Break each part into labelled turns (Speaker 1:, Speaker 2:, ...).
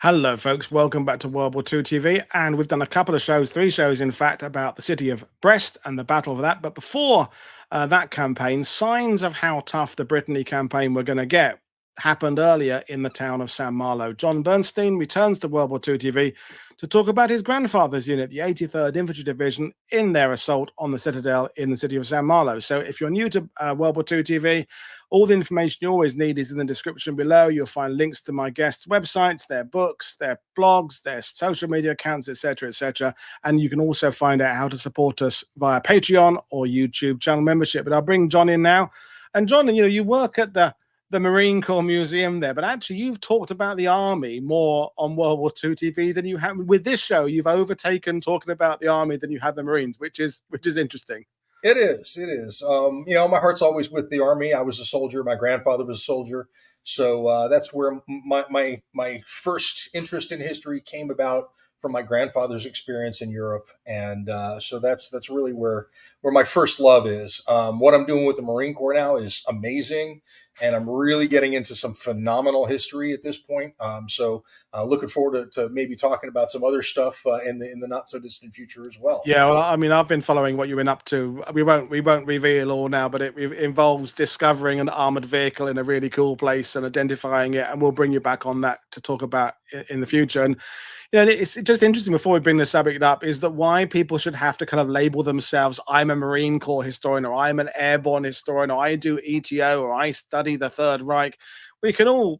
Speaker 1: Hello, folks. Welcome back to World War II TV. And we've done a couple of shows, three shows, in fact, about the city of Brest and the battle of that. But before that campaign, signs of how tough the Brittany campaign were going to get happened earlier in the town of Saint Malo. Jon Bernstein returns to World War II TV to talk about his grandfather's unit, the 83rd Infantry Division, in their assault on the Citadel in the city of Saint Malo. So if you're new to World War II TV, all the information you always need is in the description below. You'll find links to my guests' websites, their books, their blogs, their social media accounts, etc., etc. And you can also find out how to support us via Patreon or YouTube channel membership. But I'll bring Jon in now. And Jon, you work at the Marine Corps Museum there, but actually you've talked about the Army more on World War II TV than you have with this show. You've overtaken talking about the Army than you have the Marines, which is interesting.
Speaker 2: It is. It is. My heart's always with the Army. I was a soldier. My grandfather was a soldier, so that's where my first interest in history came about, from my grandfather's experience in Europe, and so that's really where my first love is. What I'm doing with the Marine Corps now is amazing, and I'm really getting into some phenomenal history at this point. So looking forward to maybe talking about some other stuff in the not so distant future as well.
Speaker 1: Yeah, well, I mean, I've been following what you've been up to. We won't reveal all now, but it involves discovering an armored vehicle in a really cool place and identifying it, and we'll bring you back on that to talk about in the future. And it's just interesting, before we bring the subject up, is that why people should have to kind of label themselves, I'm a Marine Corps historian, or I'm an airborne historian, or I do ETO, or I study the Third Reich. We can all,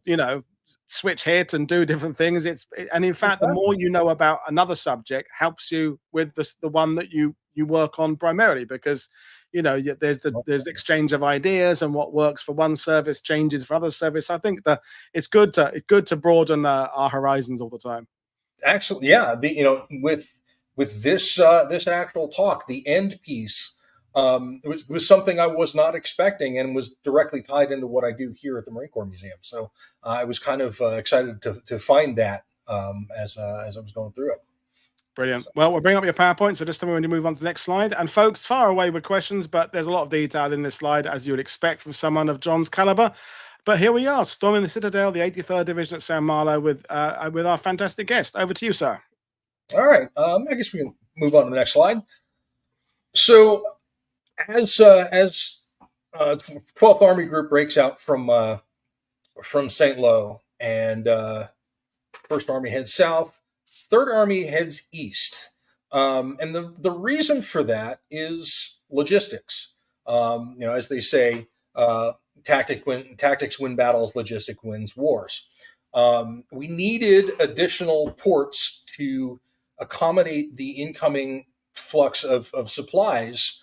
Speaker 1: switch hit and do different things. And in fact, the
Speaker 2: Exactly.
Speaker 1: more you know about another subject helps you with the one that you work on primarily, because there's the exchange of ideas, and what works for one service changes for other service. I think that it's good to broaden our horizons all the time.
Speaker 2: Actually, yeah. With this actual talk, the end piece was something I was not expecting, and was directly tied into what I do here at the Marine Corps Museum. So I was kind of excited to find that as I was going through it.
Speaker 1: Brilliant.
Speaker 2: So,
Speaker 1: Well, we'll bring up your PowerPoint. So just tell me when you move on to the next slide. And folks, far away with questions, but there's a lot of detail in this slide, as you would expect from someone of Jon's caliber. But here we are, storming the Citadel, the 83rd Division at Saint Malo, with our fantastic guest. Over to you, sir.
Speaker 2: all right. I guess we can move on to the next slide. So as 12th Army Group breaks out from Saint Lo, and First Army heads south, Third Army heads east. And the reason for that is logistics. As they say, tactics win battles, logistic wins wars. We needed additional ports to accommodate the incoming flux of supplies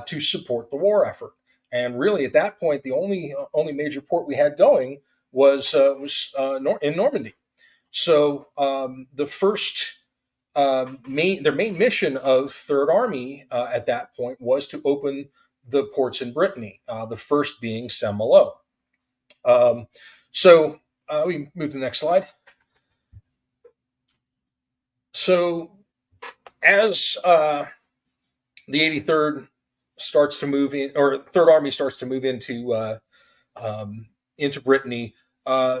Speaker 2: to support the war effort. And really, at that point, the only major port we had going was in Normandy. So the first their main mission of Third Army at that point was to open the ports in Brittany, the first being Saint Malo. So we move to the next slide. So as the 83rd starts to move in, or Third Army starts to move into Brittany,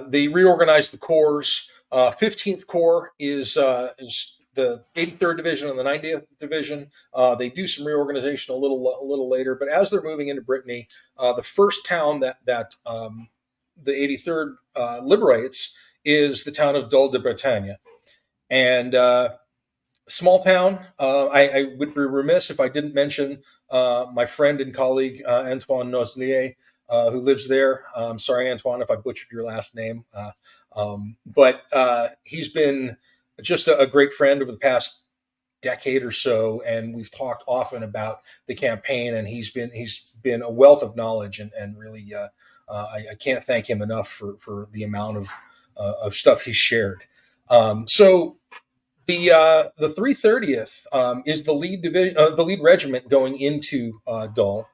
Speaker 2: they reorganize the corps. 15th Corps is the 83rd Division and the 90th Division. They do some reorganization a little later, but as they're moving into Brittany, the first town that the 83rd liberates is the town of Dol de Bretagne, and small town. I would be remiss if I didn't mention my friend and colleague Antoine Noslier, who lives there. I'm sorry, Antoine, if I butchered your last name. But he's been just a great friend over the past decade or so, and we've talked often about the campaign. And he's been a wealth of knowledge, and really, I can't thank him enough for the amount of stuff he's shared. So the 330th is the lead the lead regiment going into Dol,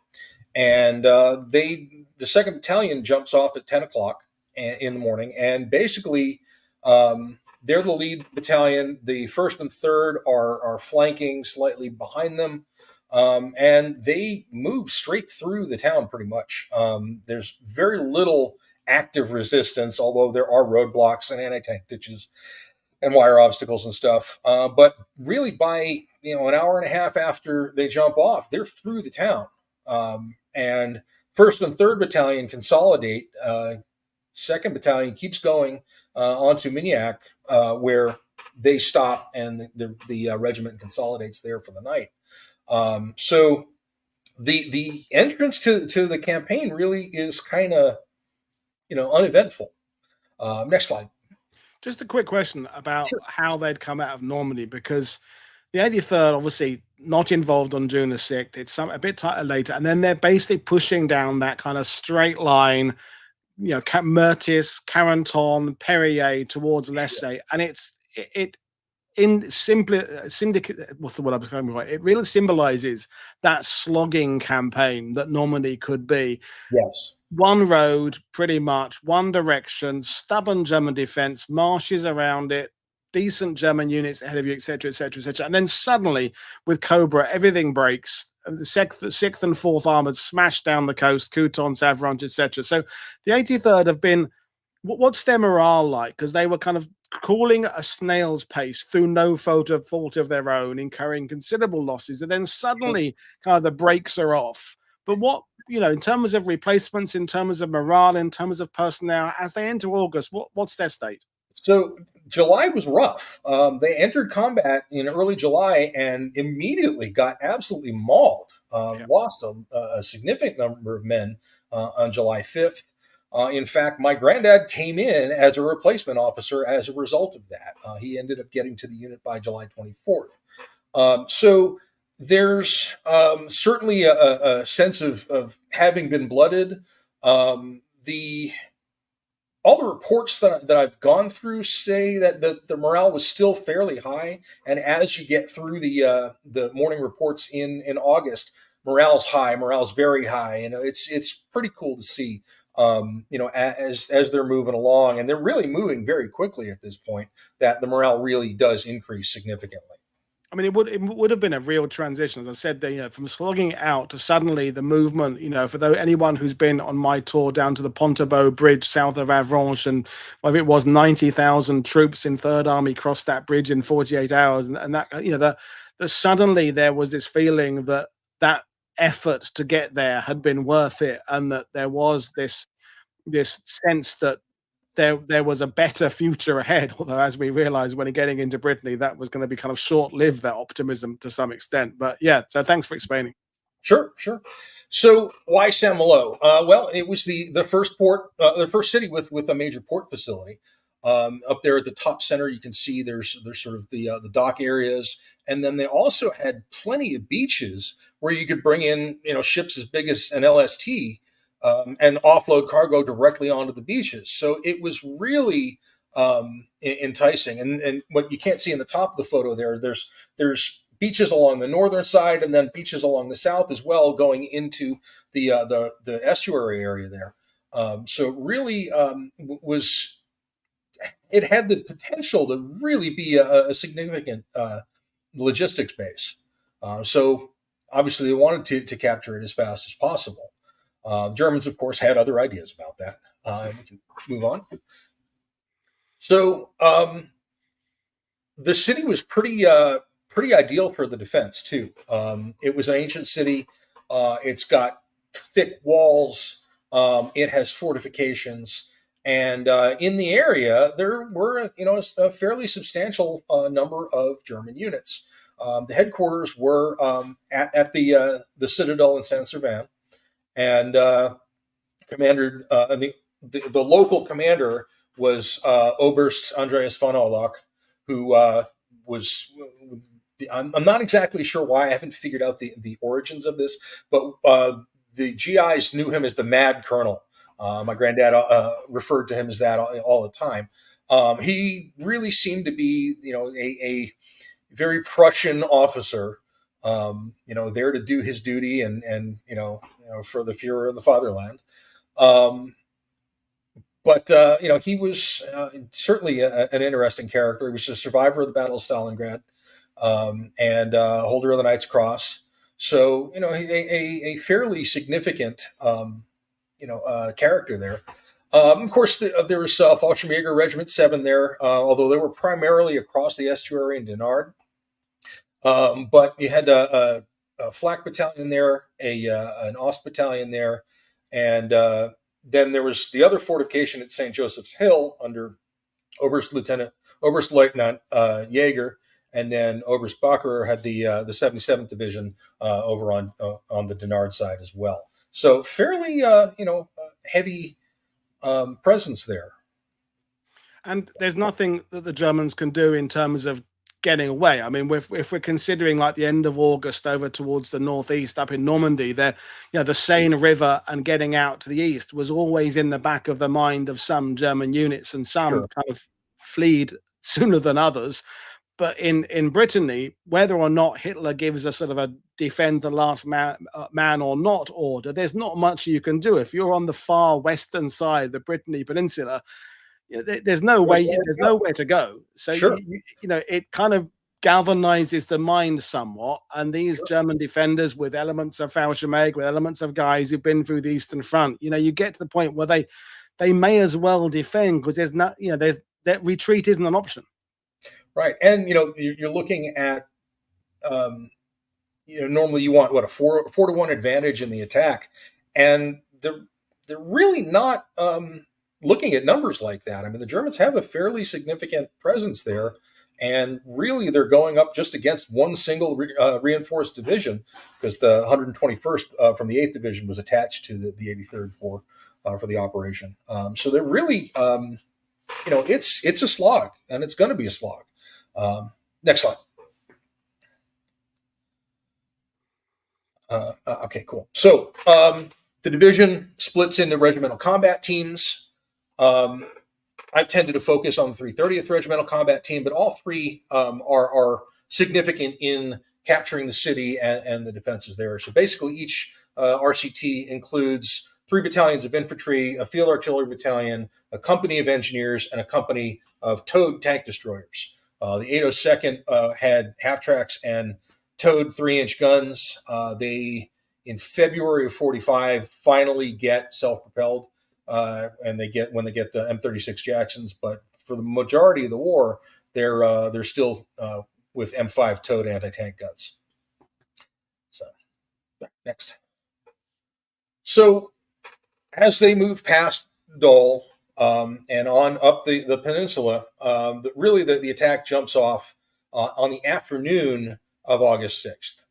Speaker 2: and the second battalion jumps off at 10 o'clock in the morning, and basically they're the lead battalion. The first and third are flanking slightly behind them, and they move straight through the town pretty much. There's very little active resistance, although there are roadblocks and anti-tank ditches and wire obstacles and stuff. But really, by an hour and a half after they jump off, they're through the town. And First and Third Battalion consolidate. Second Battalion keeps going onto Miniac, where they stop, and the regiment consolidates there for the night. So the entrance to the campaign really is kind of uneventful. Next slide.
Speaker 1: Just a quick question about
Speaker 2: Sure.
Speaker 1: how they'd come out of Normandy, because the 83rd, obviously not involved on June the 6th. It's a bit tighter later. And then they're basically pushing down that kind of straight line, Mertis, Carenton, Perrier towards Lessay. And it in simply syndicate, what's the word I'm saying? Right? It really symbolizes that slogging campaign that Normandy could be.
Speaker 2: Yes.
Speaker 1: One road, pretty much, one direction, stubborn German defense, marshes around it, decent German units ahead of you, etc., etc., etc. And then suddenly, with Cobra, everything breaks. And the sixth and fourth armored smash down the coast, Coutons, Avranches, etc. So the 83rd have been, what's their morale like? Because they were kind of crawling at a snail's pace through no fault of their own, incurring considerable losses. And then suddenly, kind of the brakes are off. But what, in terms of replacements, in terms of morale, in terms of personnel, as they enter August, what's their state?
Speaker 2: So July was rough. They entered combat in early July and immediately got absolutely mauled. Lost a significant number of men on July 5th. In fact, my granddad came in as a replacement officer as a result of that. He ended up getting to the unit by July 24th. So there's certainly a sense of having been blooded. The All the reports that I've gone through say that the morale was still fairly high, and as you get through the morning reports in August, morale's high, morale's very high. It's pretty cool to see. As they're moving along, and they're really moving very quickly at this point, that the morale really does increase significantly.
Speaker 1: I mean, it would have been a real transition, as I said, from slogging it out to suddenly the movement. For anyone who's been on my tour down to the Pontebeau Bridge south of Avranches, and whether it was 90,000 troops in Third Army crossed that bridge in 48 hours, and that that suddenly there was this feeling that effort to get there had been worth it, and that there was this sense that there was a better future ahead. Although, as we realized when getting into Brittany, that was going to be kind of short-lived, that optimism to some extent. But yeah, so thanks for explaining.
Speaker 2: Sure. So why Saint Malo? Well, it was the first port, the first city with a major port facility. Up there at the top center, you can see there's sort of the dock areas, and then they also had plenty of beaches where you could bring in ships as big as an LST, and offload cargo directly onto the beaches. So it was really enticing. And what you can't see in the top of the photo there's beaches along the northern side, and then beaches along the south as well, going into the estuary area there. So it really it had the potential to really be a significant logistics base. So obviously they wanted to capture it as fast as possible. The Germans, of course, had other ideas about that. We can move on. So the city was pretty ideal for the defense too. It was an ancient city. It's got thick walls. It has fortifications, and in the area there were a fairly substantial number of German units. The headquarters were at the Citadel in Saint-Servan, and commander the local commander was Oberst Andreas von Auloch, who was. I'm not exactly sure why. I haven't figured out the origins of this, but the GIs knew him as the Mad Colonel. My granddad referred to him as that all the time. He really seemed to be, a very Prussian officer, there to do his duty and for the Führer of the fatherland. But he was certainly an interesting character. He was a survivor of the Battle of Stalingrad, and holder of the Knight's Cross. So a fairly significant character there. Of course, there was Fallschirmjäger Regiment 7 there, although they were primarily across the estuary in Dinard. But you had a flak battalion there, an Ost battalion there, and then there was the other fortification at St. Joseph's Hill under Oberst Leutnant Jaeger, and then Oberst Bacher had the 77th Division over on the Dinard side as well. So fairly heavy presence there.
Speaker 1: And there's nothing that the Germans can do in terms of getting away. I mean, if we're considering like the end of August over towards the northeast up in Normandy, there, the Seine River and getting out to the east was always in the back of the mind of some German units, and some
Speaker 2: Sure.
Speaker 1: kind of fled sooner than others. But in Brittany, whether or not Hitler gives a sort of a defend the last man or not order, there's not much you can do. If you're on the far western side of the Brittany Peninsula, there's no way, there's nowhere to go. So
Speaker 2: Sure.
Speaker 1: It kind of galvanizes the mind somewhat. And these German defenders, with elements of Fallschirmjäger, with elements of guys who've been through the Eastern Front, you get to the point where they may as well defend, because there's not, there's that retreat isn't an option.
Speaker 2: Right, and you're looking at, normally you want a 4-to-1 advantage in the attack, and they're really not looking at numbers like that. I mean, the Germans have a fairly significant presence there, and really they're going up just against one single reinforced division, because the 121st from the 8th Division was attached to the 83rd for the operation. So they're really, it's a slog, and it's going to be a slog. Next slide. Okay, cool. So the division splits into regimental combat teams. I've tended to focus on the 330th Regimental Combat Team, but all three are significant in capturing the city and the defenses there. So basically, each RCT includes 3 battalions of infantry, a field artillery battalion, a company of engineers, and a company of towed tank destroyers. The 802nd had half-tracks and towed 3-inch guns. They, in February of 45, finally get self-propelled. And when they get the M36 Jacksons, but for the majority of the war, they're still with M5 towed anti-tank guns. So next. So as they move past Dole and on up the peninsula, really the attack jumps off on the afternoon of August 6th.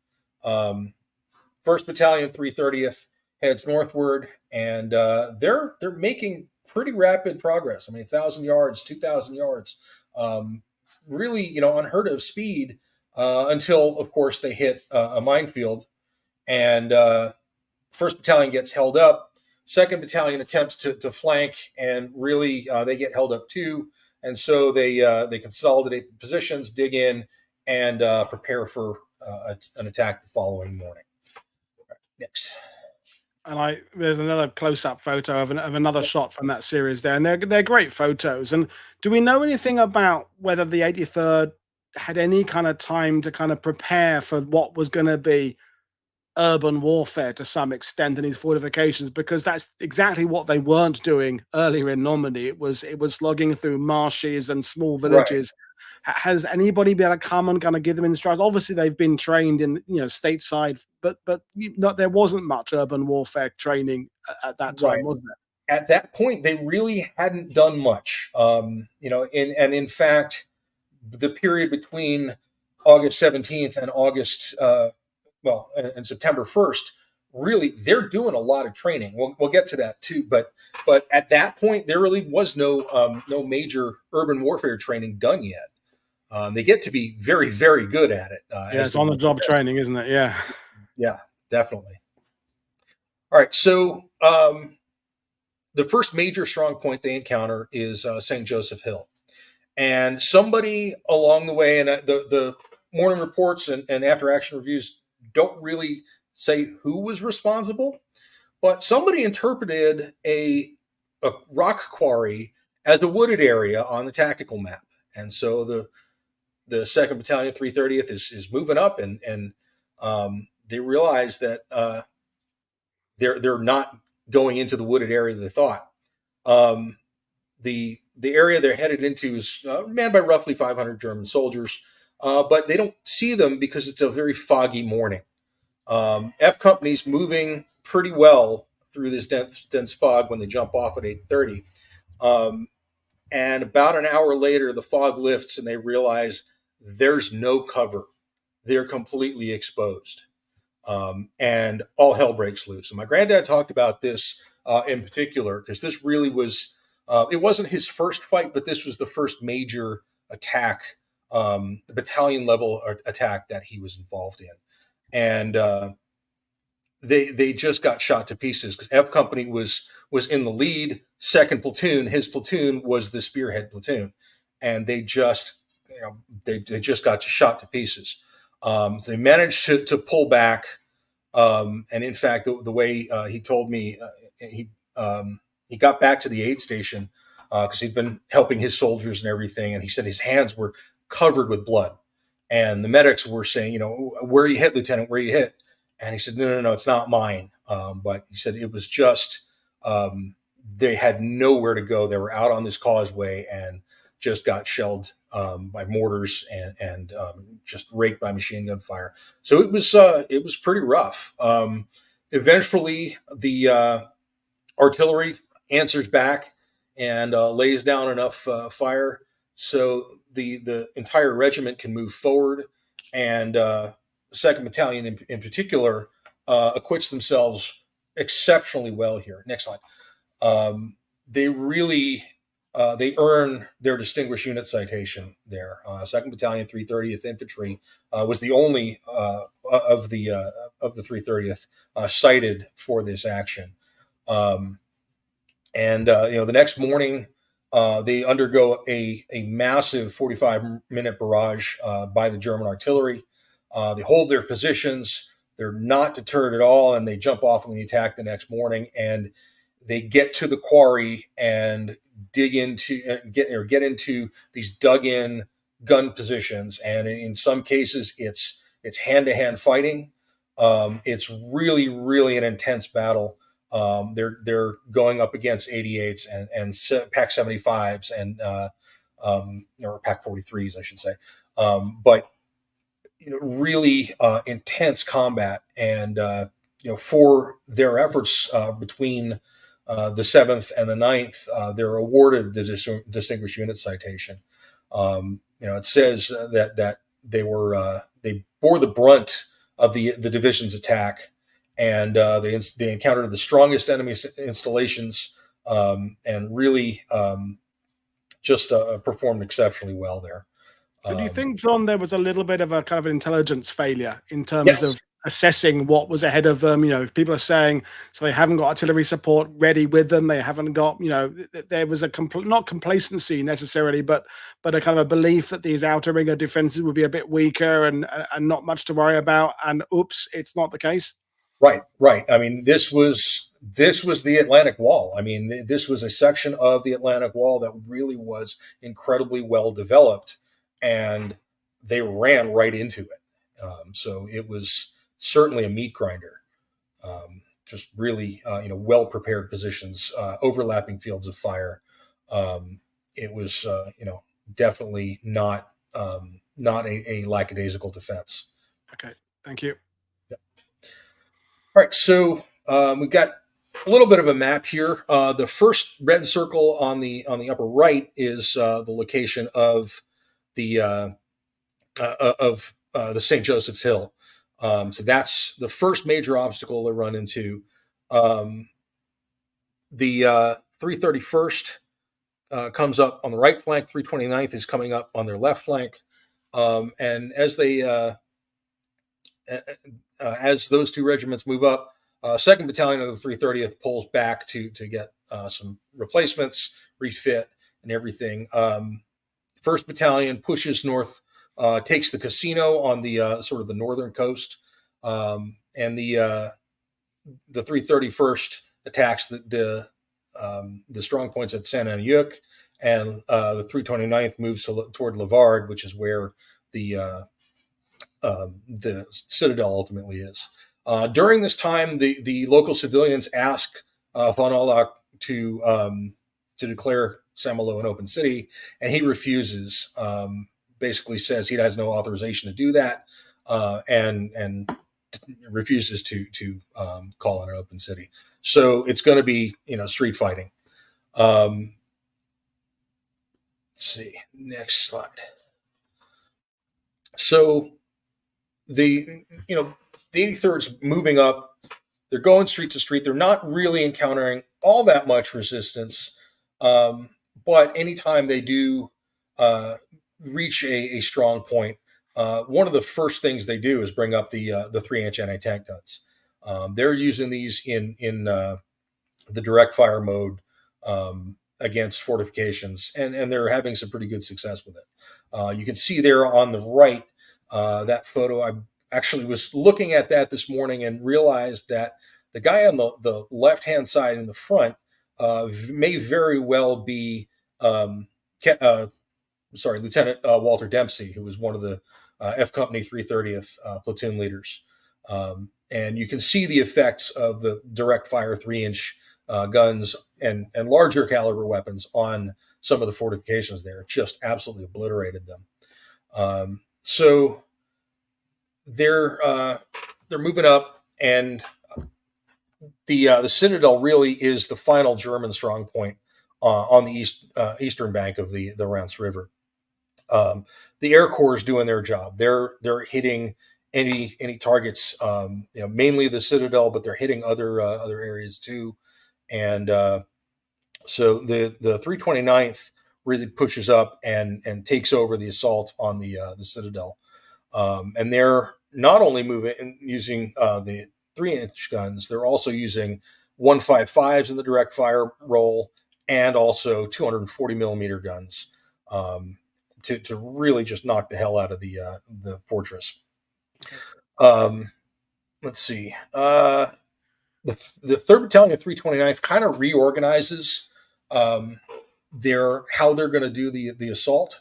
Speaker 2: 1st Battalion, 330th heads northward, and they're making pretty rapid progress. I mean, 1,000 yards, 2,000 yards, really, unheard of speed until, of course, they hit a minefield, and 1st Battalion gets held up. 2nd Battalion attempts to flank, and really they get held up too, and so they consolidate positions, dig in, and prepare for an attack the following morning. Right, next.
Speaker 1: And there's another close-up photo of another shot from that series there, and they're great photos. And do we know anything about whether the 83rd had any kind of time to kind of prepare for what was going to be urban warfare to some extent in these fortifications? Because that's exactly what they weren't doing earlier in Normandy. It was slogging through marshes and small villages. Right. Has anybody been able to come and kind of give them instructions? Obviously, they've been trained in stateside, but there wasn't much urban warfare training at that time, right, was there?
Speaker 2: At that point, they really hadn't done much. In fact, the period between August 17th and and September 1st, really, they're doing a lot of training. We'll get to that too. But at that point, there really was no major urban warfare training done yet. They get to be very, very good at it.
Speaker 1: It's on the job training, isn't it? Yeah.
Speaker 2: Yeah, definitely. All right. So the first major strong point they encounter is St. Joseph Hill. And somebody along the way, and the morning reports and after action reviews don't really say who was responsible, but somebody interpreted a rock quarry as a wooded area on the tactical map. And so the 2nd Battalion, 330th is moving up, and they realize that they're not going into the wooded area they thought. Um, the area they're headed into is manned by roughly 500 German soldiers, but they don't see them because it's a very foggy morning. F Company's moving pretty well through this dense fog when they jump off at 8:30. Um, and about an hour later, the fog lifts and they realize there's no cover. They're completely exposed. And all hell breaks loose. And my granddad talked about this in particular because this really was, it wasn't his first fight, but this was the first major attack, battalion level attack that he was involved in. And they just got shot to pieces because F Company was in the lead, second platoon. His platoon was the spearhead platoon, and they just they just got shot to pieces. So they managed to pull back, and in fact, the way he told me, he got back to the aid station because he'd been helping his soldiers and everything, and he said his hands were covered with blood, and the medics were saying, where are you hit, Lieutenant? Where are you hit? And he said, no, it's not mine. But he said it was just they had nowhere to go. They were out on this causeway and just got shelled by mortars and just raked by machine gun fire. So it was pretty rough. Eventually, the artillery answers back and lays down enough fire so the entire regiment can move forward, and Second Battalion in particular acquits themselves exceptionally well here. Next slide. They really they earn their distinguished unit citation there. Second Battalion, 330th Infantry was the only of the 330th cited for this action. And the next morning, they undergo a massive 45-minute barrage by the German artillery. They hold their positions. They're not deterred at all, and they jump off on the attack the next morning. And they get to the quarry and dig into get into these dug-in gun positions. And in some cases, it's hand-to-hand fighting. It's really, really an intense battle. They're going up against 88s and Pac 75s and or Pac 43s, I should say. But really intense combat, and for their efforts between the 7th and the 9th, they're awarded the Distinguished Unit Citation. It says that they bore the brunt of the division's attack, and they encountered the strongest enemy installations, and really just performed exceptionally well there.
Speaker 1: So do you think, John, there was a little bit of a kind of intelligence failure in terms
Speaker 2: Yes.
Speaker 1: of assessing what was ahead of them? If people are saying, so they haven't got artillery support ready with them, they haven't got, there was a not complacency necessarily, but a kind of a belief that these outer ring of defenses would be a bit weaker and not much to worry about. And oops, it's not the case.
Speaker 2: Right. I mean, this was the Atlantic Wall. I mean, this was a section of the Atlantic Wall that really was incredibly well developed, and they ran right into it. So it was certainly a meat grinder. Just really, well prepared positions, overlapping fields of fire. It was, definitely not a lackadaisical defense.
Speaker 1: Okay, thank you.
Speaker 2: All right, so we've got a little bit of a map here. The first red circle on the upper right is the location of the St. Joseph's Hill. So that's the first major obstacle they run into. The 331st comes up on the right flank. 329th is coming up on their left flank, and as those two regiments move up, 2nd Battalion of the 330th pulls back to get some replacements, refit, and everything. 1st Battalion pushes north, takes the casino on the sort of the northern coast, and the 331st attacks the strong points at Saint Malo, and the 329th moves toward Lavard, which is where the Citadel ultimately is. During this time, the local civilians ask von Ollach to to declare Saint Malo an open city, and he refuses. Basically, says he has no authorization to do that, and refuses to call it an open city. So it's going to be street fighting. Let's see, next slide. So the 83rd's moving up. They're going street to street. They're not really encountering all that much resistance, but anytime they do reach a strong point, one of the first things they do is bring up the 3-inch anti-tank guns. They're using these in the direct fire mode against fortifications, and they're having some pretty good success with it. You can see there on the right that photo. I actually was looking at that this morning and realized that the guy on the left-hand side in the front may very well be Lieutenant Walter Dempsey, who was one of the F Company 330th platoon leaders. And you can see the effects of the direct fire 3-inch guns and larger caliber weapons on some of the fortifications there. It just absolutely obliterated them. So they're moving up, and the Citadel really is the final German strong point on the eastern bank of the Rance River. The Air Corps is doing their job. They're hitting any targets, mainly the Citadel, but they're hitting other areas too. And so the 329th really pushes up and takes over the assault on the Citadel. And they're not only moving and using the 3-inch guns, they're also using 155s in the direct fire role, and also 240 millimeter guns to really just knock the hell out of the fortress. Let's see. The 3rd Battalion of 329th kind of reorganizes how they're going to do the assault,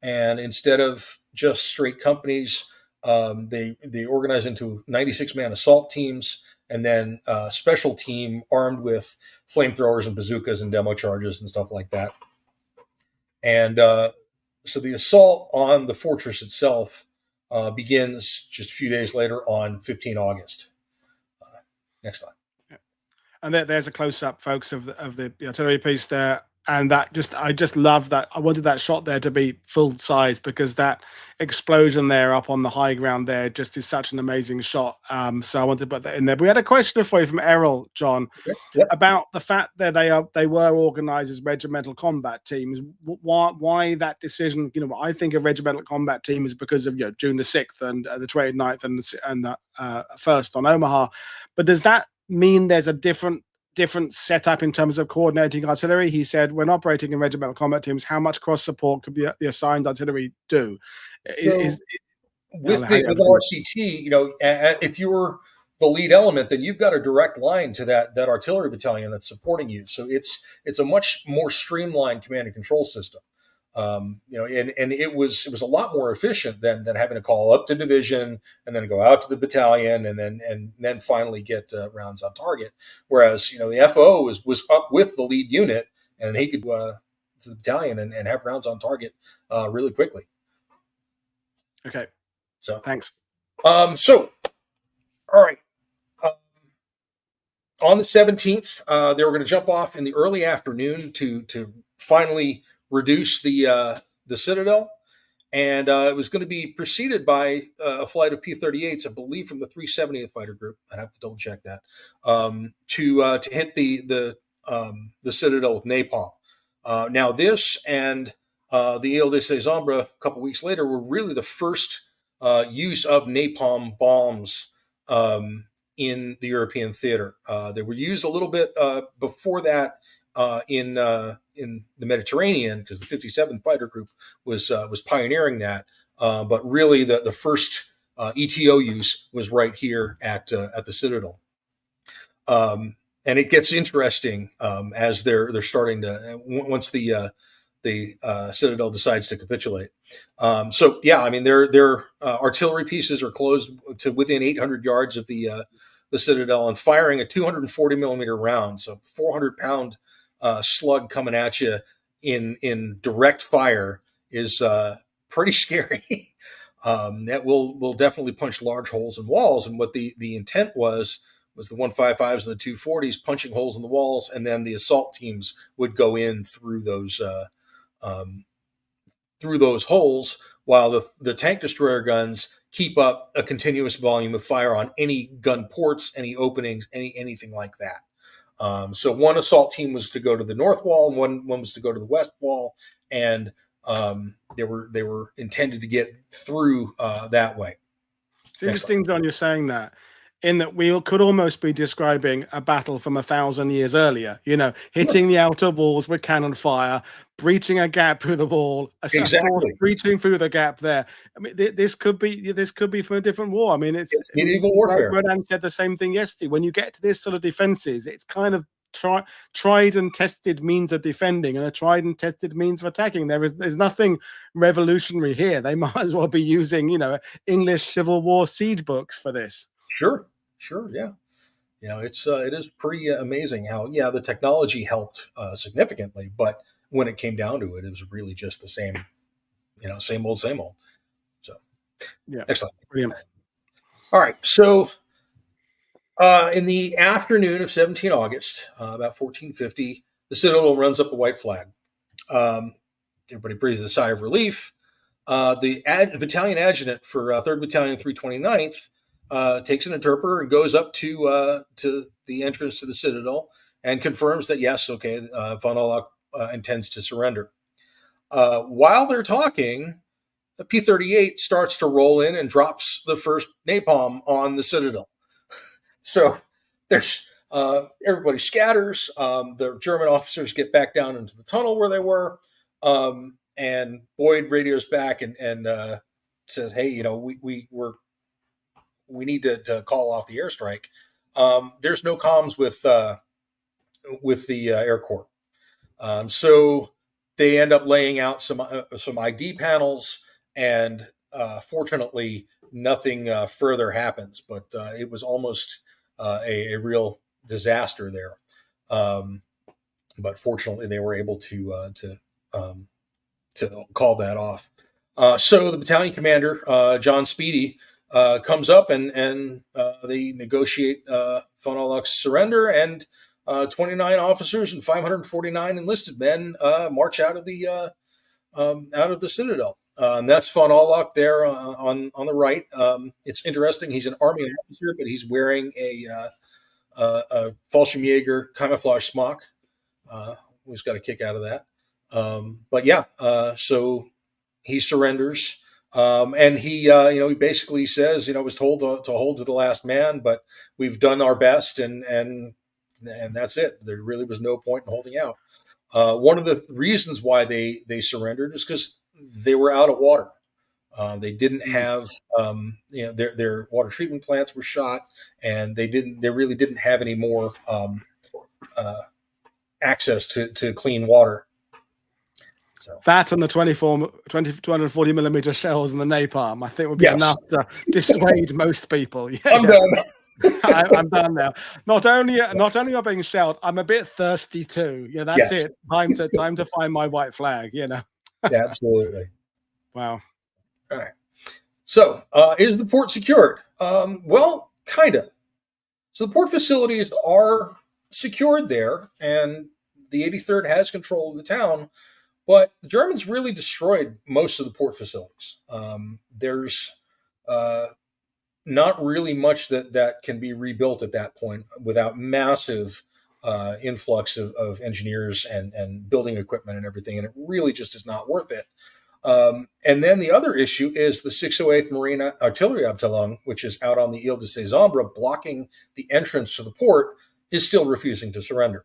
Speaker 2: and instead of just straight companies, they organize into 96-man assault teams, and then a special team armed with flamethrowers and bazookas and demo charges and stuff like that. And so the assault on the fortress itself begins just a few days later on 15 August. Next slide.
Speaker 1: And there's a close-up, folks, of the artillery piece there. And I just love that. I wanted that shot there to be full size, because that explosion there up on the high ground there just is such an amazing shot. So I wanted to put that in there. But we had a question for you from Errol, John, about the fact that they were organized as regimental combat teams. Why that decision? I think of regimental combat teams because of June the 6th and the 29th and the 1st on Omaha. But does that mean there's a different setup in terms of coordinating artillery? He said, when operating in regimental combat teams, how much cross support could the assigned artillery do?
Speaker 2: With an RCT, if you were the lead element, then you've got a direct line to that artillery battalion that's supporting you. So it's a much more streamlined command and control system. And it was a lot more efficient than having to call up to division and then go out to the battalion and then finally get rounds on target. Whereas the FO was up with the lead unit, and he could to the battalion and have rounds on target really quickly.
Speaker 1: Okay.
Speaker 2: So
Speaker 1: thanks.
Speaker 2: All right. On the 17th, they were going to jump off in the early afternoon to finally reduce the Citadel, and it was going to be preceded by a flight of P-38s, I believe, from the 370th Fighter Group. I'd have to double check that to hit the Citadel with napalm. Now this and the Ile de Cezembre a couple weeks later were really the first use of napalm bombs in the European theater. They were used a little bit before that in the Mediterranean, because the 57th Fighter Group was pioneering that. But really, the first ETO use was right here at the Citadel. And it gets interesting as they're starting to once the Citadel decides to capitulate. Their artillery pieces are closed to within 800 yards of the Citadel and firing a 240 millimeter round, so 400-pound slug coming at you in direct fire is pretty scary. That will definitely punch large holes in walls. And what the intent was the 155s and the 240s punching holes in the walls, and then the assault teams would go in through those holes, while the tank destroyer guns keep up a continuous volume of fire on any gun ports, any openings, anything like that. So one assault team was to go to the north wall, and one was to go to the west wall, and they were intended to get through that way.
Speaker 1: It's interesting, John, you're saying that, in that we could almost be describing a battle from 1,000 years earlier. Hitting the outer walls with cannon fire, breaching a gap through the wall, force breaching through the gap there. I mean, this could be from a different war. I mean, it's
Speaker 2: medieval warfare.
Speaker 1: Rodan said the same thing yesterday. When you get to this sort of defenses, it's kind of tried and tested means of defending and a tried and tested means of attacking. There's nothing revolutionary here. They might as well be using English Civil War siege books for this.
Speaker 2: Sure, yeah. It is pretty amazing how the technology helped significantly, but when it came down to it, it was really just the same, same old. So
Speaker 1: yeah,
Speaker 2: excellent,
Speaker 1: brilliant.
Speaker 2: All right, so in the afternoon of 17 August, about 1450, the Citadel runs up a white flag. Everybody breathes a sigh of relief. The battalion adjutant for 3rd Battalion, 329th, takes an interpreter and goes up to the entrance to the Citadel and confirms that, yes, okay, von Arlach intends to surrender. While they're talking, the P-38 starts to roll in and drops the first napalm on the Citadel. So there's everybody scatters. The German officers get back down into the tunnel where they were, and Boyd radios back and says, "Hey, we need to call off the airstrike." There's no comms with the Air Corps, so they end up laying out some ID panels, and fortunately, nothing further happens. But it was almost a real disaster there. But fortunately, they were able to call that off. So the battalion commander, John Speedy, comes up and they negotiate von Arlach's surrender, and 29 officers and 549 enlisted men march out of the Citadel. That's von Arlach there on the right. It's interesting. He's an army officer, but he's wearing a Fallschirmjäger camouflage smock. Who's got a kick out of that? But yeah, so he surrenders, and he basically says, was told to hold to the last man, but we've done our best, and that's it. There really was no point in holding out. One of the reasons why they surrendered is because they were out of water. They didn't have, their water treatment plants were shot, and they really didn't have any more access to clean water. So
Speaker 1: that and the 240 millimeter shells and the napalm, I think, would be enough to dissuade most people. Yeah,
Speaker 2: I'm done.
Speaker 1: I'm done now. Not only am I being shelled, I'm a bit thirsty too. That's it. Time to find my white flag.
Speaker 2: Yeah, absolutely.
Speaker 1: Wow.
Speaker 2: All right. So, is the port secured? Well, kind of. So the port facilities are secured there, and the 83rd has control of the town, but the Germans really destroyed most of the port facilities. There's not really much that can be rebuilt at that point without massive influx of engineers and building equipment and everything, and it really just is not worth it. And then the other issue is the 608th Marine Artillery Abteilung, which is out on the Ile de Cezembre, blocking the entrance to the port, is still refusing to surrender.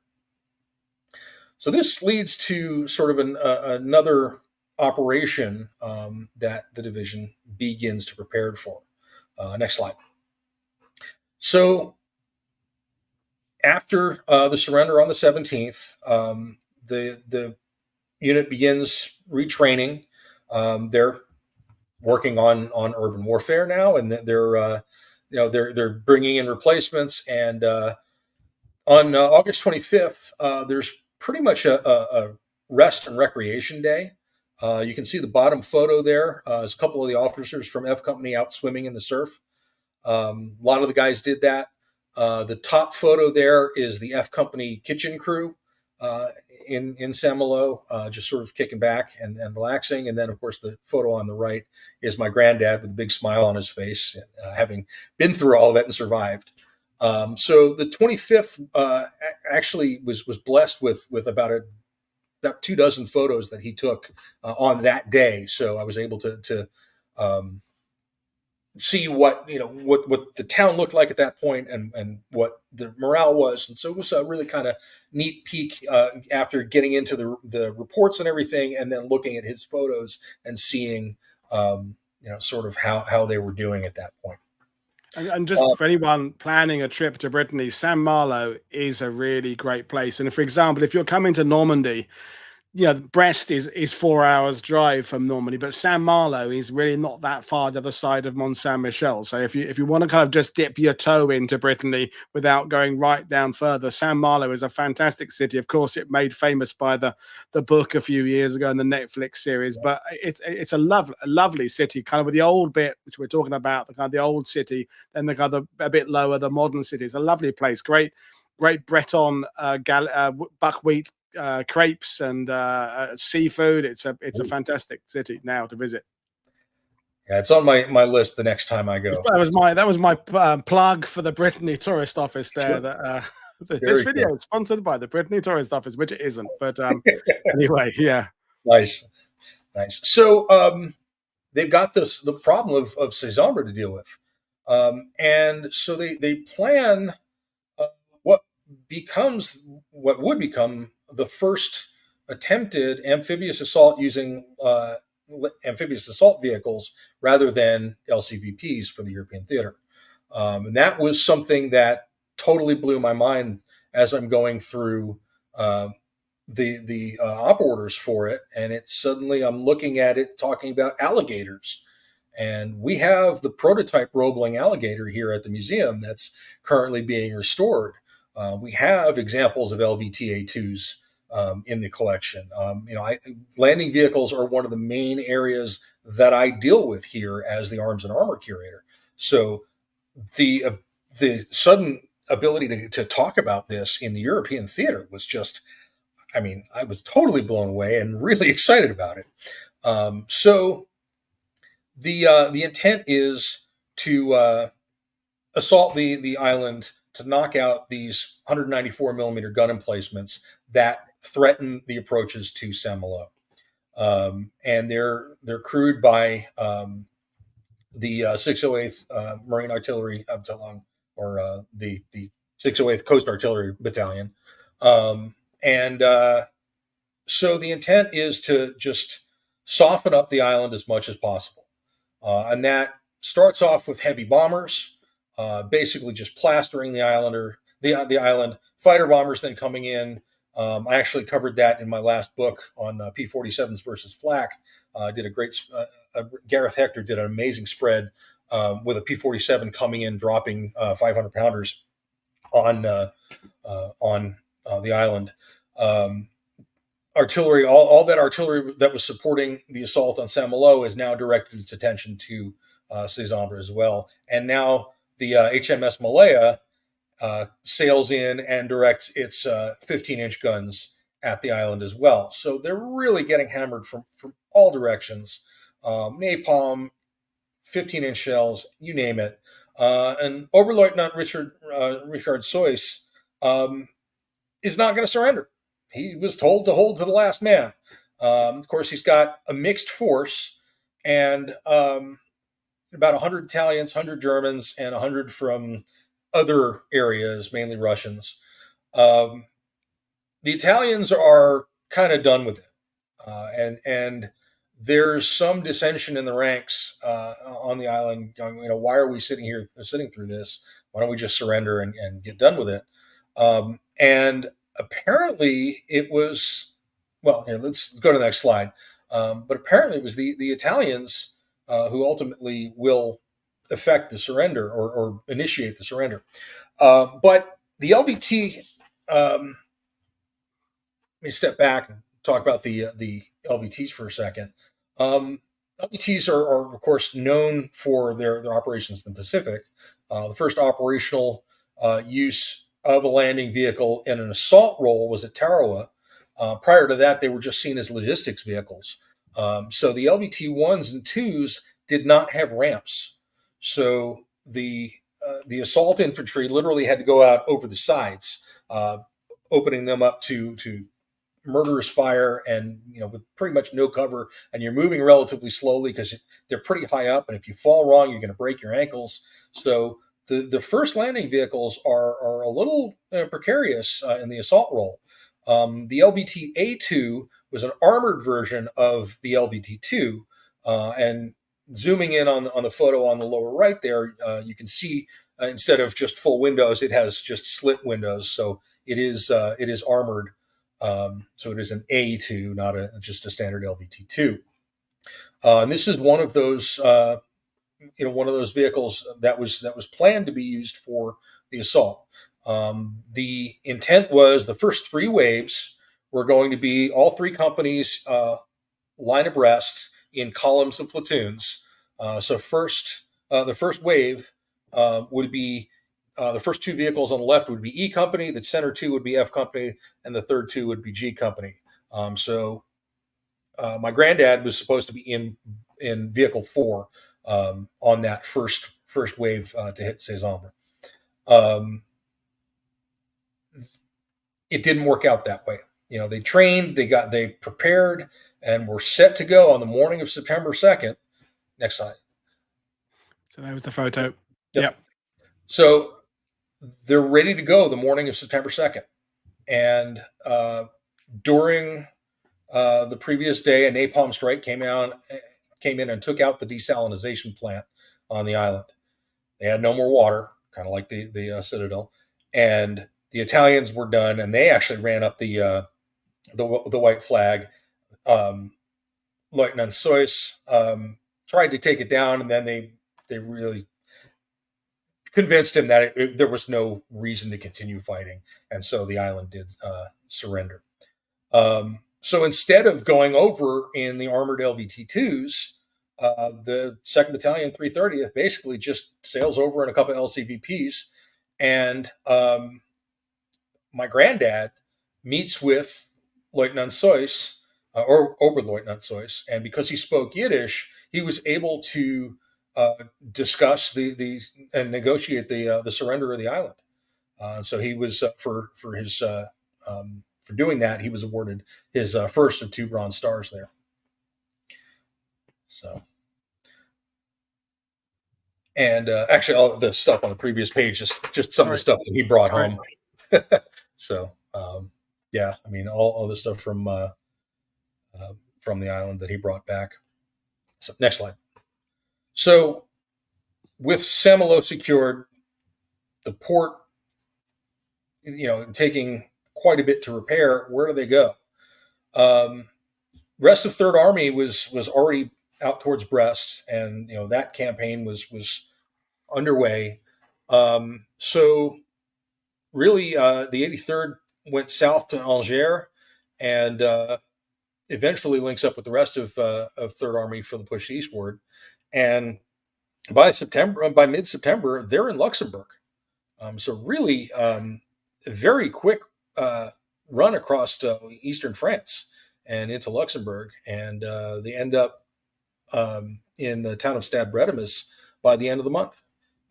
Speaker 2: So this leads to sort of another operation that the division begins to prepare for. Next slide. So after the surrender on the 17th, the unit begins retraining. They're working on urban warfare now, and they're bringing in replacements. And on August 25th, there's pretty much a rest and recreation day. You can see the bottom photo there. There's a couple of the officers from F Company out swimming in the surf. A lot of the guys did that. The top photo there is the F Company kitchen crew in Saint Malo, just sort of kicking back and relaxing. And then, of course, the photo on the right is my granddad with a big smile on his face, having been through all of it and survived. So the 25th actually was blessed with about 24 photos that he took on that day. So I was able to see what the town looked like at that point, and what the morale was. And so it was a really kind of neat peek after getting into the reports and everything, and then looking at his photos and seeing sort of how they were doing at that point.
Speaker 1: And just for anyone planning a trip to Brittany, Saint Malo is a really great place. And for example, if you're coming to Normandy, Brest is 4 hours drive from Normandy, but Saint Malo is really not that far the other side of Mont Saint Michel. So if you want to kind of just dip your toe into Brittany without going right down further, Saint Malo is a fantastic city. Of course, it made famous by the book a few years ago in the Netflix series, but it's a lovely city, kind of with the old bit which we're talking about, the kind of the old city, then the kind of a bit lower, the modern city. It's a lovely place, great Breton buckwheat crepes and seafood. It's a fantastic city now to visit.
Speaker 2: Yeah, it's on my list the next time I go.
Speaker 1: That was my plug for the Brittany Tourist Office there.
Speaker 2: Sure.
Speaker 1: This video is sponsored by the Brittany Tourist Office, which it isn't, but anyway, yeah.
Speaker 2: Nice. So they've got the problem of Cezembre to deal with, and so they plan what would become the first attempted amphibious assault using amphibious assault vehicles rather than LCVPs for the European theater. And that was something that totally blew my mind as I'm going through the op orders for it. And suddenly I'm looking at it talking about alligators. And we have the prototype Roebling alligator here at the museum that's currently being restored. We have examples of LVTA-2s in the collection. Landing vehicles are one of the main areas that I deal with here as the Arms and Armor Curator. So the sudden ability to talk about this in the European theater was just, I was totally blown away and really excited about it. So the intent is to assault the island to knock out these 194 millimeter gun emplacements that threaten the approaches to Saint Malo. And they're crewed by the 608th Marine Artillery Battalion, or the 608th Coast Artillery Battalion. So the intent is to just soften up the island as much as possible. And that starts off with heavy bombers, basically just plastering the island. Fighter bombers then coming in. I actually covered that in my last book on P-47s versus flak. Did a great. Gareth Hector did an amazing spread with a P-47 coming in, dropping 500 pounders on the island. Artillery, all that artillery that was supporting the assault on Saint Malo is now directed its attention to Cezembre as well. And now the HMS Malaya sails in and directs its 15-inch guns at the island as well. So they're really getting hammered from all directions. Napalm, 15-inch shells, you name it. And Oberleutnant Richard Seuss is not going to surrender. He was told to hold to the last man. Of course, he's got a mixed force, and about 100 Italians, 100 Germans, and 100 from other areas, mainly Russians. The Italians are kind of done with it, and there's some dissension in the ranks on the island. Why are we sitting through this? Why don't we just surrender and get done with it? And apparently it was, well, here, let's go to the next slide. But apparently it was the Italians who ultimately will effect the surrender or initiate the surrender. But the LVT me step back and talk about the LVTs for a second. LVTs are of course known for their operations in the Pacific. The first operational use of a landing vehicle in an assault role was at Tarawa. Prior to that, they were just seen as logistics vehicles. So the LVT ones and twos did not have ramps. So the assault infantry literally had to go out over the sides, opening them up to murderous fire, and with pretty much no cover, and you're moving relatively slowly because they're pretty high up, and if you fall wrong, you're going to break your ankles. So the first landing vehicles are a little precarious in the assault role. The LVT A2 was an armored version of the LVT 2, and zooming in on the photo on the lower right there, you can see instead of just full windows, it has just slit windows. So it is armored. So it is an A2, not just a standard LVT2. And this is one of those vehicles that was planned to be used for the assault. The intent was the first three waves were going to be all three companies line abreast in columns of platoons. So the first wave would be the first two vehicles on the left would be E Company, the center two would be F Company, and the third two would be G Company. So my granddad was supposed to be in vehicle 4 on that first wave to hit Cezembre. It didn't work out that way. They trained, they prepared, and were set to go on the morning of September 2nd. Next slide.
Speaker 1: So that was the photo.
Speaker 2: Yep. So they're ready to go the morning of September 2nd. And during the previous day, a napalm strike came in and took out the desalinization plant on the island. They had no more water, kind of like the Citadel. And the Italians were done, and they actually ran up the white flag. Lieutenant Seuss tried to take it down, and then they really convinced him that there was no reason to continue fighting, and so the island did surrender. So instead of going over in the armored LVT2s, the 2nd Battalion 330th basically just sails over in a couple of LCVPs, and my granddad meets with Lieutenant Seuss, or Oberleutnant Seuss, and because he spoke Yiddish, he was able to discuss and negotiate the surrender of the island. So he was for doing that, he was awarded his first of 2 Bronze Stars there. So, and actually, all the stuff on the previous page is just some of the stuff that he brought home. So, yeah, I mean, all the stuff from the island that he brought back. So, next slide. So, with Saint Malo secured, the port, taking quite a bit to repair, where do they go? Rest of Third Army was already out towards Brest, and that campaign was underway. So, really, the 83rd went south to Angers, and eventually links up with the rest of Third Army for the push eastward. And by mid-September, they're in Luxembourg. So really, a very quick run across eastern France and into Luxembourg, and they end up in the town of Stade Bretemis by the end of the month,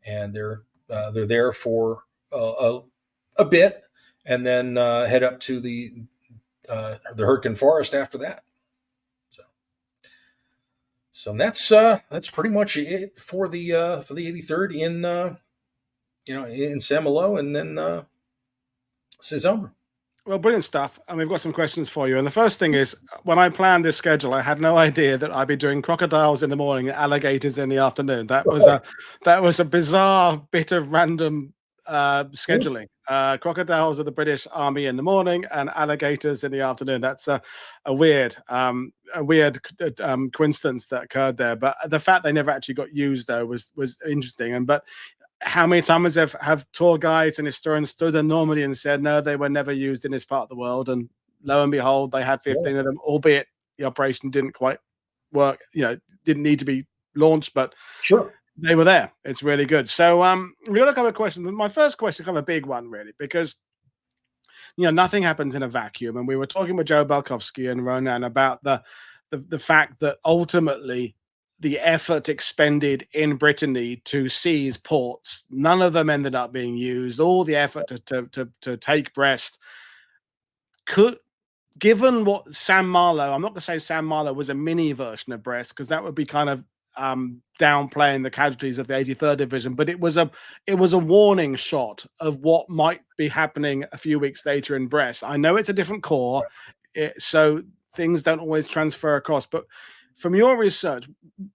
Speaker 2: and they're there for a bit, and then head up to the Hurtgen Forest after that. So that's pretty much it for the 83rd in Saint Malo, and then Cezembre.
Speaker 1: Well, brilliant stuff. And we've got some questions for you. And the first thing is, when I planned this schedule, I had no idea that I'd be doing crocodiles in the morning and alligators in the afternoon. That was a bizarre bit of random scheduling. Crocodiles are the British Army in the morning and alligators in the afternoon. That's a weird coincidence that occurred there. But the fact they never actually got used, though, was interesting. But how many times have tour guides and historians stood in Normandy and said, no, they were never used in this part of the world? And lo and behold, they had 15 of them, albeit the operation didn't quite work. Didn't need to be launched, but
Speaker 2: Sure.
Speaker 1: they were there. It's really good. So we got a couple of questions. My first question, kind of a big one, really, because nothing happens in a vacuum. And we were talking with Joe Balkowski and Ronan about the fact that ultimately the effort expended in Brittany to seize ports, none of them ended up being used. All the effort to take Brest could, given what Saint Malo, I'm not going to say Saint Malo was a mini version of Brest, because that would be kind of downplaying the casualties of the 83rd Division, but it was a warning shot of what might be happening a few weeks later in Brest. I know it's a different corps, so things don't always transfer across, but from your research,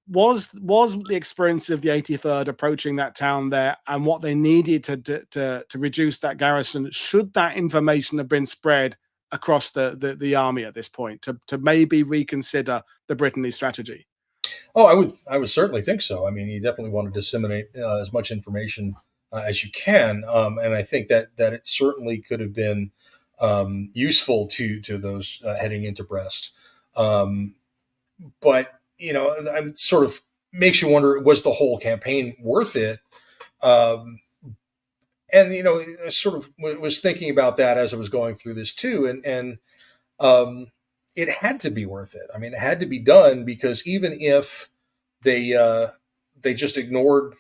Speaker 1: was the experience of the 83rd approaching that town there and what they needed to reduce that garrison, should that information have been spread across the army at this point to maybe reconsider the Brittany strategy?
Speaker 2: Oh, I would certainly think so. I mean, you definitely want to disseminate as much information as you can, and I think that it certainly could have been useful to those heading into Brest. But I'm sort of makes you wonder: was the whole campaign worth it? And I sort of was thinking about that as I was going through this too, and it had to be worth it. I mean, it had to be done, because even if they just ignored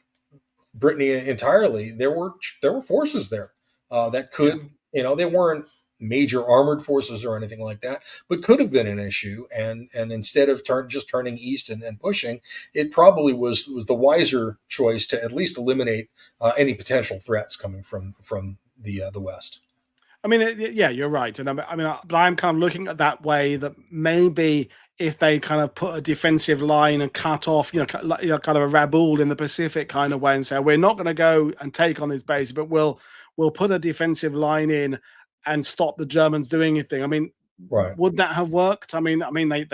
Speaker 2: Brittany entirely, there were forces there that could, they weren't major armored forces or anything like that, but could have been an issue. And instead of just turning east and pushing, it probably was the wiser choice to at least eliminate any potential threats coming from the west.
Speaker 1: I mean, yeah, you're right, and but I'm kind of looking at that way, that maybe if they kind of put a defensive line and cut off, kind of a Rabaul in the Pacific kind of way, and say, we're not going to go and take on this base, but we'll put a defensive line in and stop the Germans doing anything. I mean,
Speaker 2: right.
Speaker 1: Would that have worked? I mean, they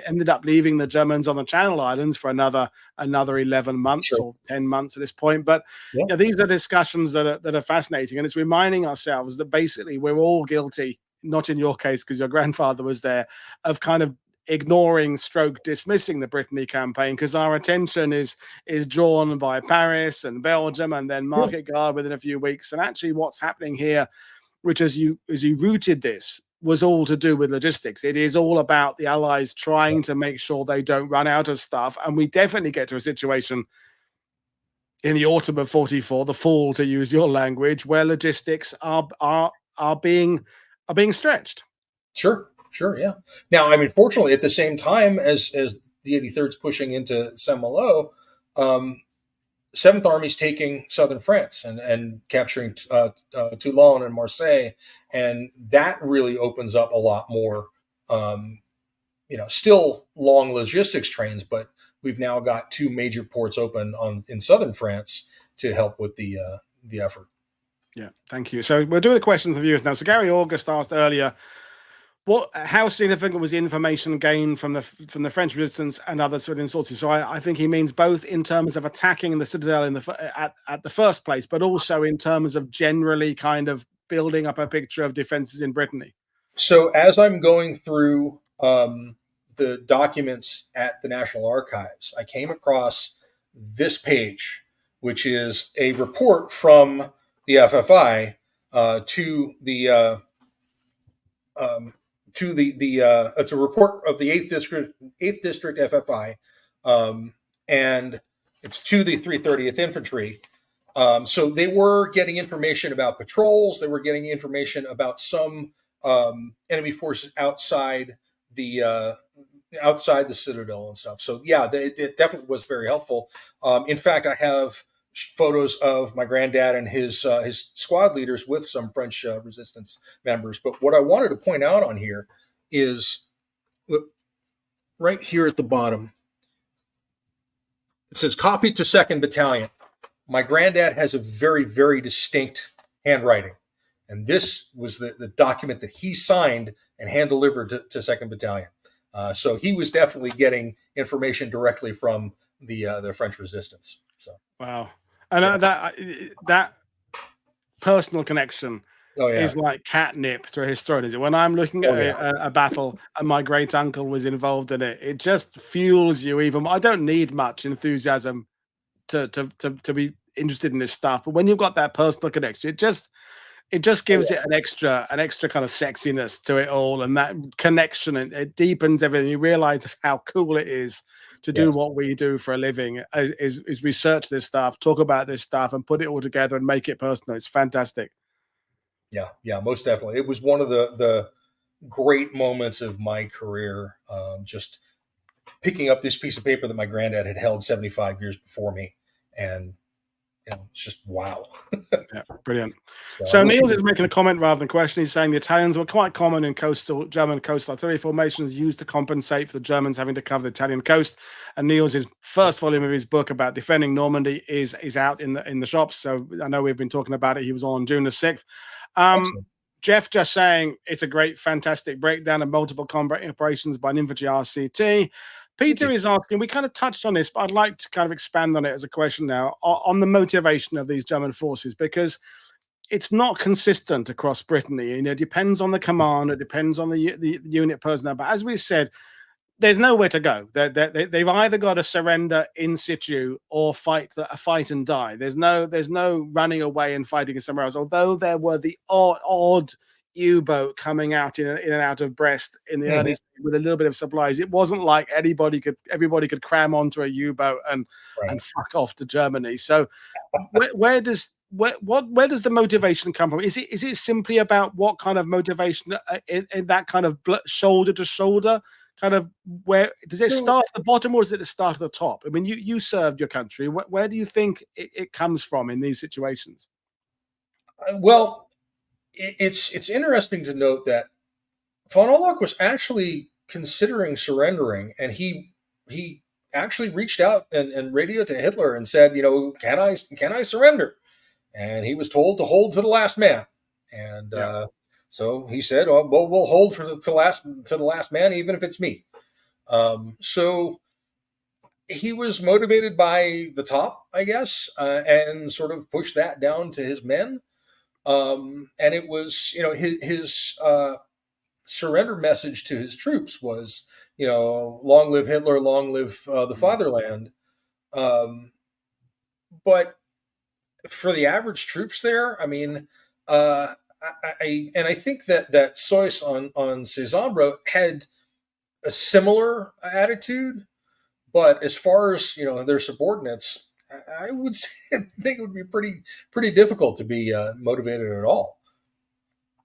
Speaker 1: ended up leaving the Germans on the Channel Islands for another 11 months
Speaker 2: Sure.
Speaker 1: or 10 months at this point. But these are discussions that are fascinating, and it's reminding ourselves that basically we're all guilty, not in your case because your grandfather was there, of kind of ignoring / dismissing the Brittany campaign, because our attention is drawn by Paris and Belgium and then Market Guard within a few weeks. And actually what's happening here, which as you rooted this, was all to do with logistics. It is all about the Allies trying to make sure they don't run out of stuff. And we definitely get to a situation in the autumn of 44, the fall, to use your language, where logistics are being stretched.
Speaker 2: Sure, yeah. Now, I mean, fortunately, at the same time as the 83rd's pushing into Saint Malo, 7th Army's taking southern France and capturing Toulon and Marseille, and that really opens up a lot more. Still long logistics trains, but we've now got 2 major ports open in southern France to help with the effort.
Speaker 1: Yeah, thank you. So we're doing the questions of viewers now. So Gary August asked earlier, how significant was the information gained from the French resistance and other civilian sources? So I think he means both in terms of attacking the Citadel at the first place, but also in terms of generally kind of building up a picture of defenses in Brittany.
Speaker 2: So as I'm going through the documents at the National Archives, I came across this page, which is a report from the FFI to the it's a report of the 8th District FFI, and it's to the 330th Infantry. So they were getting information about patrols. They were getting information about some enemy forces outside the Citadel and stuff. So yeah, it definitely was very helpful. In fact, I have photos of my granddad and his squad leaders with some French resistance members. But what I wanted to point out on here is, look, right here at the bottom, it says copied to 2nd Battalion. My granddad has a very, very distinct handwriting. And this was the document that he signed and hand-delivered to 2nd Battalion. So he was definitely getting information directly from the French resistance. So
Speaker 1: wow. And that personal connection
Speaker 2: Oh yeah.
Speaker 1: is like catnip to a historian. Is it? When I'm looking at
Speaker 2: Oh yeah.
Speaker 1: a battle and my great uncle was involved in it, it just fuels you even more. I don't need much enthusiasm to be interested in this stuff, but when you've got that personal connection, it just
Speaker 2: Oh
Speaker 1: gives
Speaker 2: yeah.
Speaker 1: it an extra kind of sexiness to it all, and that connection, and it deepens everything. You realize just how cool it is to do
Speaker 2: Yes.
Speaker 1: what we do for a living, is research this stuff, talk about this stuff, and put it all together and make it personal. It's fantastic.
Speaker 2: Yeah. Yeah. Most definitely. It was one of the great moments of my career. Just picking up this piece of paper that my granddad had held 75 years before me, and it's just wow.
Speaker 1: Yeah, brilliant.
Speaker 2: So I
Speaker 1: So
Speaker 2: wish we
Speaker 1: Niels
Speaker 2: could.
Speaker 1: is making a comment rather than question. He's saying the Italians were quite common in German coastal artillery formations used to compensate for the Germans having to cover the Italian coast. And Niels' first volume of his book about defending Normandy is out in the shops. So I know we've been talking about it. He was on June the 6th.
Speaker 2: Excellent.
Speaker 1: Jeff just saying it's a great, fantastic breakdown of multiple combat operations by an infantry RCT.
Speaker 2: Thank
Speaker 1: Peter
Speaker 2: you.
Speaker 1: is asking, we kind of touched on this, but I'd like to kind of expand on it as a question now on the motivation of these German forces, because it's not consistent across Brittany. And it depends on the command, it depends on the unit personnel. But as we said, there's nowhere to go. They've either got to surrender in situ or fight and die. There's no running away and fighting somewhere else. Although there were the odd U-boat coming out in and out of Brest in the
Speaker 2: Mhm.
Speaker 1: early with a little bit of supplies. It wasn't like everybody could cram onto a U-boat and
Speaker 2: Right.
Speaker 1: fuck off to Germany. So where does where does the motivation come from? Is it simply about what kind of motivation in that kind of shoulder to shoulder kind of, where does it
Speaker 2: So,
Speaker 1: start at the bottom or is it the start at the top? I mean, you served your country. Where do you think it comes from in these situations?
Speaker 2: well, it's interesting to note that von Orlok was actually considering surrendering, and he actually reached out and radioed to Hitler and said, can I surrender? And he was told to hold to the last man, and
Speaker 1: Yeah,
Speaker 2: so he said, "Oh, well, we'll hold to the last man, even if it's me." So he was motivated by the top, I guess, and sort of pushed that down to his men. And it was, his surrender message to his troops was, long live Hitler, long live the
Speaker 1: mm,
Speaker 2: fatherland. Um, but for the average troops there, I mean, I think that Seuss on Cezembre had a similar attitude, but as far as their subordinates, I would say, think it would be pretty difficult to be motivated at all.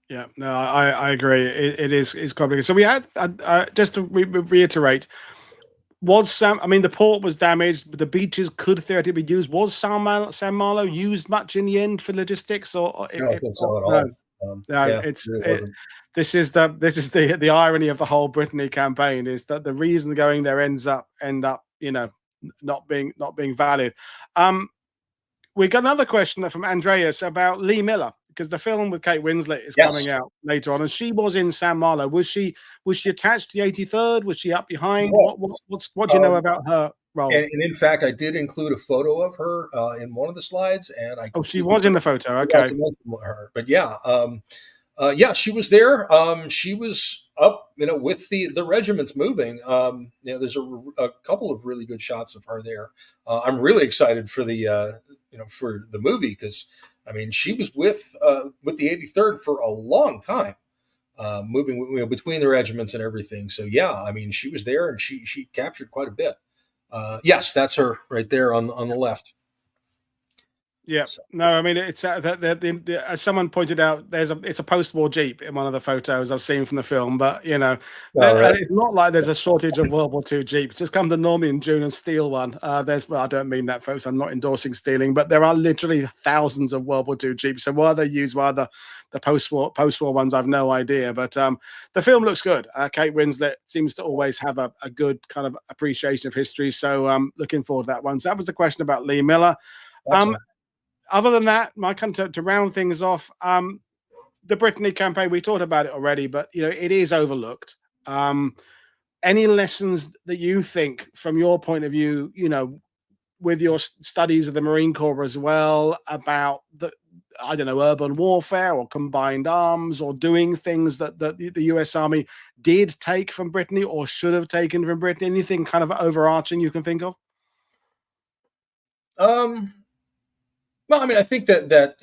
Speaker 1: yeah. No, I agree. It is complicated. So we had just to reiterate. Was Sam? I mean, the port was damaged, but the beaches could theoretically be used. Was San Malo used much in the end for logistics, or
Speaker 2: I don't think so at
Speaker 1: no?
Speaker 2: all.
Speaker 1: No,
Speaker 2: Yeah, it
Speaker 1: it's
Speaker 2: really wasn't.
Speaker 1: this is the irony of the whole Brittany campaign, is that the reason going there end up not being valid. Um, we got another question from Andreas about Lee Miller, because the film with Kate Winslet is
Speaker 2: Yes.
Speaker 1: coming out later on, and she was in San Malo. Was she attached to the 83rd? Was she up behind?
Speaker 2: Well,
Speaker 1: What do you know
Speaker 2: um,
Speaker 1: about her role?
Speaker 2: and in fact, I did include a photo of her in one of the slides, and I
Speaker 1: Oh, she
Speaker 2: completely
Speaker 1: was in the photo.
Speaker 2: forgot
Speaker 1: Okay.
Speaker 2: to mention her. But yeah, yeah, she was there. She was up, with the regiments moving. There's a couple of really good shots of her there. I'm really excited for for the movie, because I mean, she was with the 83rd for a long time, moving between the regiments and everything. So yeah, I mean, she was there, and she captured quite a bit. Yes, that's her right there on the left.
Speaker 1: Yeah,
Speaker 2: So,
Speaker 1: no, I mean it's as someone pointed out, it's a post-war Jeep in one of the photos I've seen from the film, but
Speaker 2: all right.
Speaker 1: it's not like there's a shortage of World War II Jeeps. Just come to Normie in June and steal one. Well, I don't mean that, folks. I'm not endorsing stealing, but there are literally thousands of World War II Jeeps. So why they use the post-war ones, I've no idea. But the film looks good. Kate Winslet seems to always have a good kind of appreciation of history. So looking forward to that one. So that was the question about Lee Miller. Um,
Speaker 2: Excellent.
Speaker 1: Other than that, my kind of to round things off, the Brittany campaign, we talked about it already, but it is overlooked. Any lessons that you think, from your point of view, with your studies of the Marine Corps as well, about I don't know, urban warfare or combined arms or doing things that the US Army did take from Brittany or should have taken from Brittany? Anything kind of overarching you can think of?
Speaker 2: Well, I mean, I think that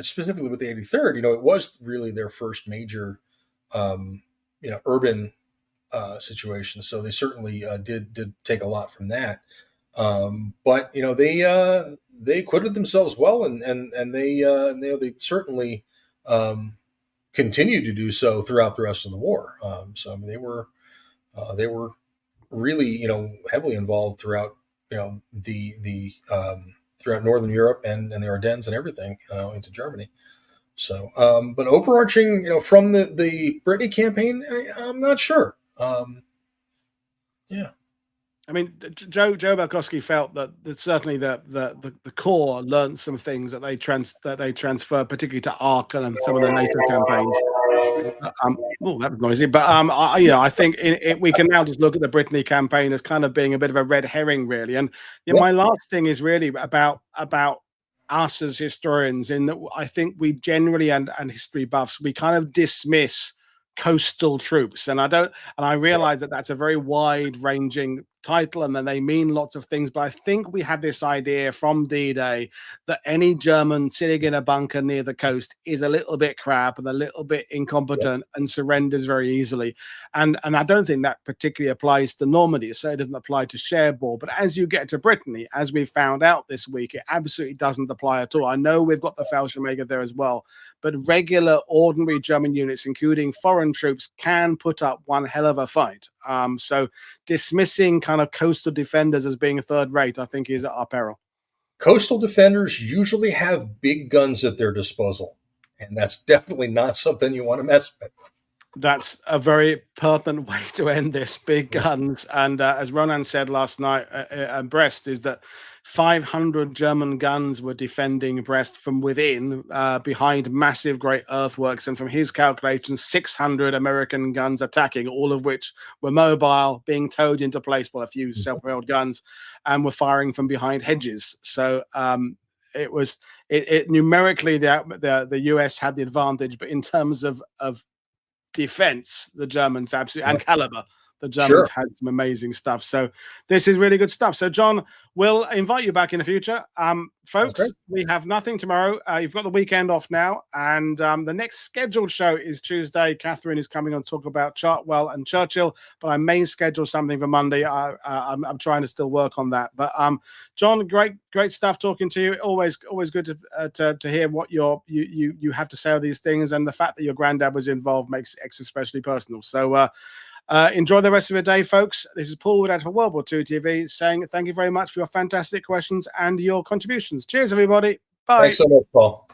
Speaker 2: specifically with the 83rd, it was really their first major, urban situation. So they certainly did take a lot from that. But they acquitted themselves well, and they certainly continued to do so throughout the rest of the war. So I mean, they were really heavily involved throughout the throughout Northern Europe and the Ardennes and everything into Germany. So, but overarching, from the Brittany campaign, I'm not sure. Yeah.
Speaker 1: I mean, Joe Belkowski felt that certainly the Corps learned some things that they transferred, particularly to Aachen and some of the NATO campaigns. Oh, that was noisy. But I think we can now just look at the Brittany campaign as kind of being a bit of a red herring, really. And my last thing is really about us as historians, in that I think we generally and history buffs, we kind of dismiss coastal troops, and I realize that that's a very wide ranging title and then they mean lots of things, but I think we have this idea from D-Day that any German sitting in a bunker near the coast is a little bit crap and a little bit incompetent and surrenders very easily, and I don't think that particularly applies to Normandy, so it doesn't apply to Cherbourg. But as you get to Brittany, as we found out this week, it absolutely doesn't apply at all. I know we've got the Fallschirmjäger there as well, but regular ordinary German units, including foreign troops, can put up one hell of a fight. So dismissing kind of coastal defenders as being a third rate, I think, is at our peril.
Speaker 2: Coastal defenders usually have big guns at their disposal, and that's definitely not something you want to mess with.
Speaker 1: That's a very pertinent way to end this. Big guns. And as Ronan said last night at Brest, is that 500 German guns were defending Brest from within, behind massive great earthworks. And from his calculations, 600 American guns attacking, all of which were mobile, being towed into place by a few self-propelled guns, and were firing from behind hedges. So it was numerically the US had the advantage, but in terms of defense, the Germans absolutely, and caliber, the Germans had some amazing stuff. So this is really good stuff. So John, we'll invite you back in the future. Folks, we have nothing tomorrow. You've got the weekend off now, and the next scheduled show is Tuesday. Catherine is coming on to talk about Chartwell and Churchill, but I may schedule something for Monday. I'm trying to still work on that. But John, great stuff talking to you. Always good to hear what you have to say on these things, and the fact that your granddad was involved makes it extra especially personal. So enjoy the rest of your day, folks. This is Paul Woodad for World War II TV saying thank you very much for your fantastic questions and your contributions. Cheers, everybody. Bye.
Speaker 2: Thanks so much, Paul.